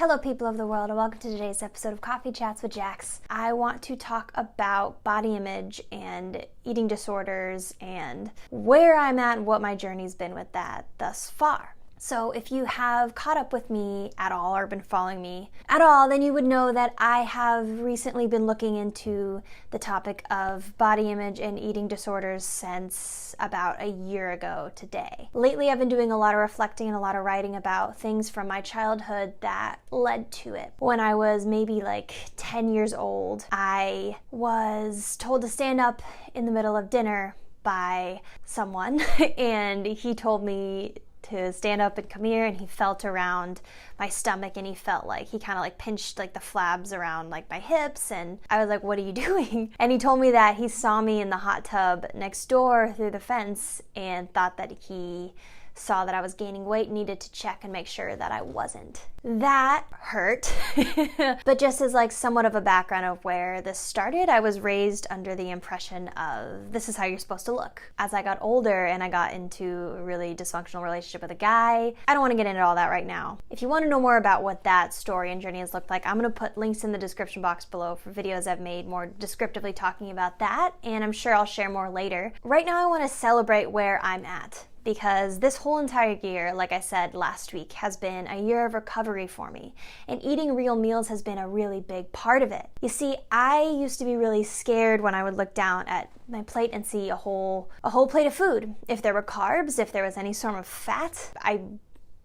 Hello people of the world, and welcome to today's episode of Coffee Chats with Jax. I want to talk about body image and eating disorders and where I'm at and what my journey's been with that thus far. So if you have caught up with me at all or been following me at all, then you would know that I have recently been looking into the topic of body image and eating disorders since about a year ago today. Lately, I've been doing a lot of reflecting and a lot of writing about things from my childhood that led to it. When I was maybe like 10 years old, I was told to stand up in the middle of dinner by someone, and he told me to stand up and come here, and he felt around my stomach, and he felt like he kind of like pinched like the flabs around like my hips, and I was like, what are you doing? And he told me that he saw me in the hot tub next door through the fence and thought that he saw that I was gaining weight and needed to check and make sure that I wasn't. That hurt. But just as like somewhat of a background of where this started, I was raised under the impression of this is how you're supposed to look. As I got older and I got into a really dysfunctional relationship with a guy, I don't want to get into all that right now. If you want to know more about what that story and journey has looked like, I'm going to put links in the description box below for videos I've made more descriptively talking about that, and I'm sure I'll share more later. Right now I want to celebrate where I'm at, because this whole entire year, like I said last week, has been a year of recovery for me, and eating real meals has been a really big part of it. You see, I used to be really scared when I would look down at my plate and see a whole plate of food. If there were carbs, if there was any sort of fat, I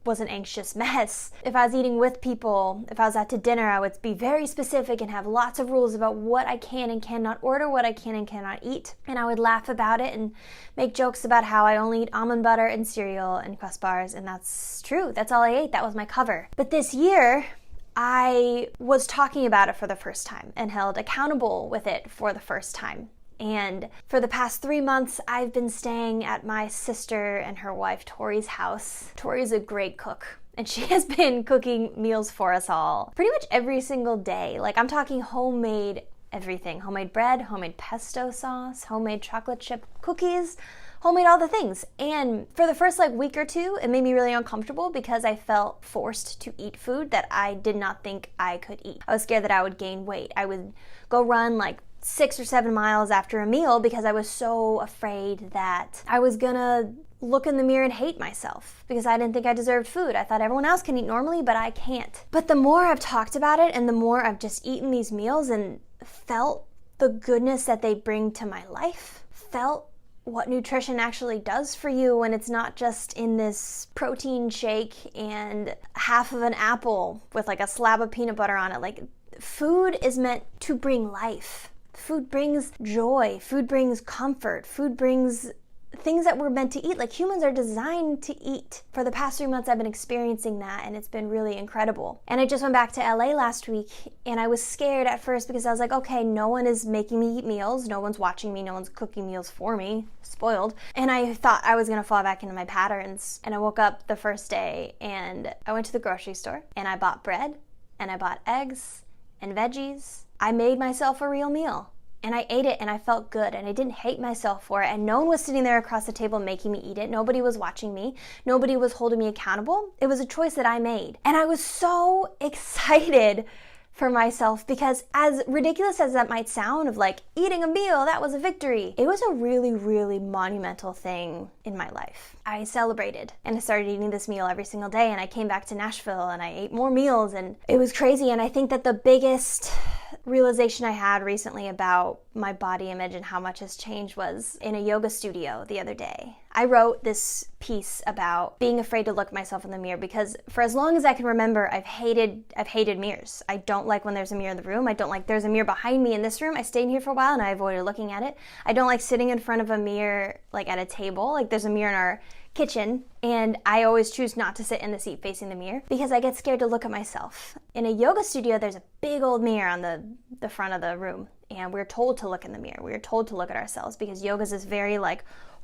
was an anxious mess. If I was eating with people, if I was out to dinner, I would be very specific and have lots of rules about what I can and cannot order, what I can and cannot eat. And I would laugh about it and make jokes about how I only eat almond butter and cereal and Quest bars, and that's true. That's all I ate. That was my cover. But this year, I was talking about it for the first time and held accountable with it for the first time. And for the past 3 months, I've been staying at my sister and her wife Tori's house. Tori's a great cook, and she has been cooking meals for us all pretty much every single day. Like, I'm talking homemade everything. Homemade bread, homemade pesto sauce, homemade chocolate chip cookies, homemade all the things. And for the first week or two, it made me really uncomfortable because I felt forced to eat food that I did not think I could eat. I was scared that I would gain weight. I would go run 6 or 7 miles after a meal because I was so afraid that I was gonna look in the mirror and hate myself because I didn't think I deserved food. I thought everyone else can eat normally, but I can't. But the more I've talked about it and the more I've just eaten these meals and felt the goodness that they bring to my life, felt what nutrition actually does for you when it's not just in this protein shake and half of an apple with a slab of peanut butter on it. Food is meant to bring life. Food brings joy, food brings comfort, food brings things that we're meant to eat. Humans are designed to eat. For the past 3 months, I've been experiencing that, and it's been really incredible. And I just went back to LA last week, and I was scared at first because I was like, okay, no one is making me eat meals, no one's watching me, no one's cooking meals for me, spoiled. And I thought I was gonna fall back into my patterns. And I woke up the first day, and I went to the grocery store, and I bought bread, and I bought eggs, and veggies. I made myself a real meal, and I ate it, and I felt good, and I didn't hate myself for it, and no one was sitting there across the table making me eat it. Nobody was watching me. Nobody was holding me accountable. It was a choice that I made, and I was so excited for myself because, as ridiculous as that might sound of eating a meal, that was a victory, it was a really, really monumental thing in my life. I celebrated, and I started eating this meal every single day, and I came back to Nashville and I ate more meals, and it was crazy. And I think that the biggest realization I had recently about my body image and how much has changed was in a yoga studio the other day. I wrote this piece about being afraid to look at myself in the mirror because for as long as I can remember, I've hated mirrors. I don't like when there's a mirror in the room. I don't like there's a mirror behind me in this room. I stayed in here for a while and I avoided looking at it. I don't like sitting in front of a mirror at a table. There's a mirror in our kitchen, and I always choose not to sit in the seat facing the mirror because I get scared to look at myself. In a yoga studio, there's a big old mirror on the front of the room, and we're told to look in the mirror. We're told to look at ourselves because yoga is this very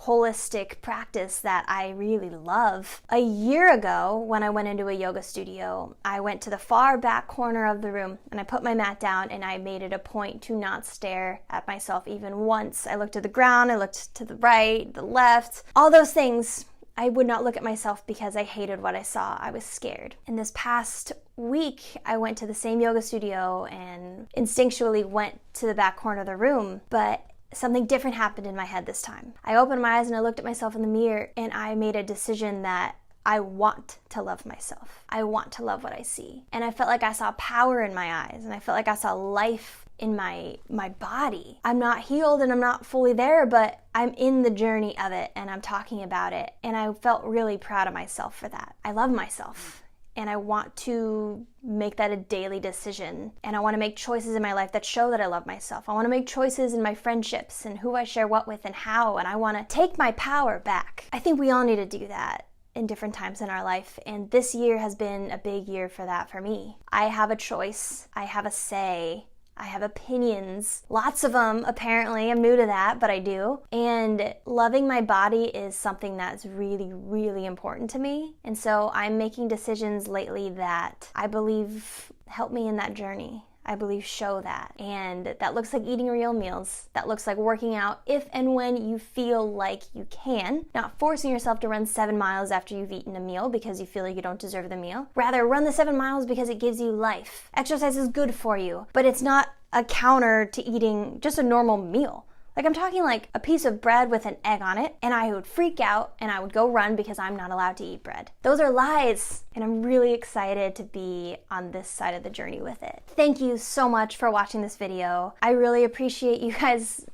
holistic practice that I really love. A year ago, when I went into a yoga studio, I went to the far back corner of the room and I put my mat down and I made it a point to not stare at myself even once. I looked at the ground, I looked to the right, the left, all those things. I would not look at myself because I hated what I saw. I was scared. In this past week, I went to the same yoga studio and instinctually went to the back corner of the room, but something different happened in my head this time. I opened my eyes and I looked at myself in the mirror, and I made a decision that I want to love myself. I want to love what I see. And I felt like I saw power in my eyes, and I felt like I saw life in my body. I'm not healed and I'm not fully there, but I'm in the journey of it and I'm talking about it. And I felt really proud of myself for that. I love myself. And I want to make that a daily decision. And I want to make choices in my life that show that I love myself. I want to make choices in my friendships and who I share what with and how. And I want to take my power back. I think we all need to do that in different times in our life. And this year has been a big year for that for me. I have a choice. I have a say. I have opinions, lots of them apparently. I'm new to that, but I do. And loving my body is something that's really, really important to me. And so I'm making decisions lately that I believe help me in that journey. I believe show that. And that looks like eating real meals. That looks like working out if and when you feel like you can. Not forcing yourself to run 7 miles after you've eaten a meal because you feel like you don't deserve the meal. Rather, run the 7 miles because it gives you life. Exercise is good for you, but it's not a counter to eating just a normal meal. Like, I'm talking like a piece of bread with an egg on it, and I would freak out and I would go run because I'm not allowed to eat bread. Those are lies, and I'm really excited to be on this side of the journey with it. Thank you so much for watching this video. I really appreciate you guys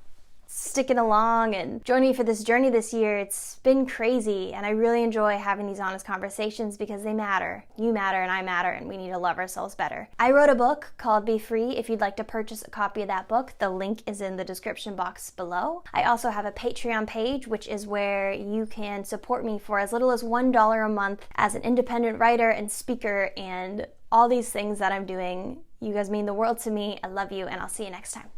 sticking along and joining me for this journey this year. It's been crazy, and I really enjoy having these honest conversations because they matter. You matter and I matter, and we need to love ourselves better. I wrote a book called Be Free. If you'd like to purchase a copy of that book, the link is in the description box below. I also have a Patreon page, which is where you can support me for as little as $1 a month as an independent writer and speaker and all these things that I'm doing. You guys mean the world to me. I love you, and I'll see you next time.